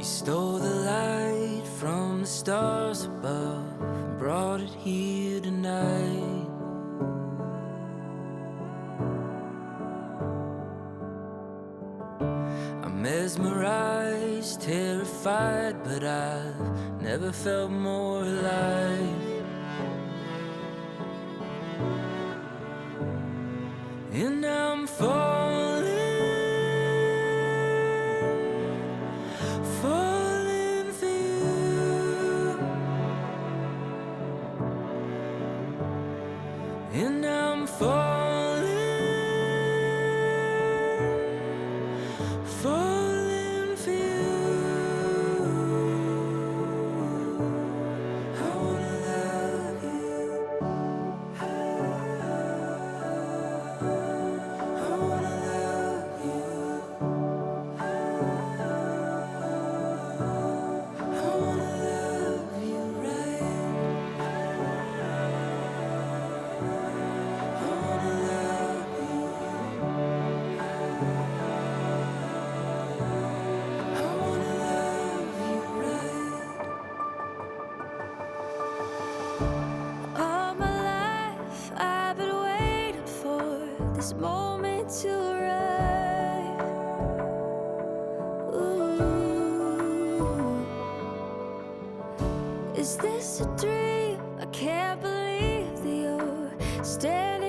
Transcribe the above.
You stole the light from the stars above and brought it here tonight. I'm mesmerized, terrified, but I've never felt more alive. And I'm falling for you. And I'm falling for you. I wanna love you. I wanna love you. I wanna love you right. I wanna love you. I wanna love you right. All my life I've been waiting for this moment to arrive. Ooh. Is this a dream? I can't believe that you're standing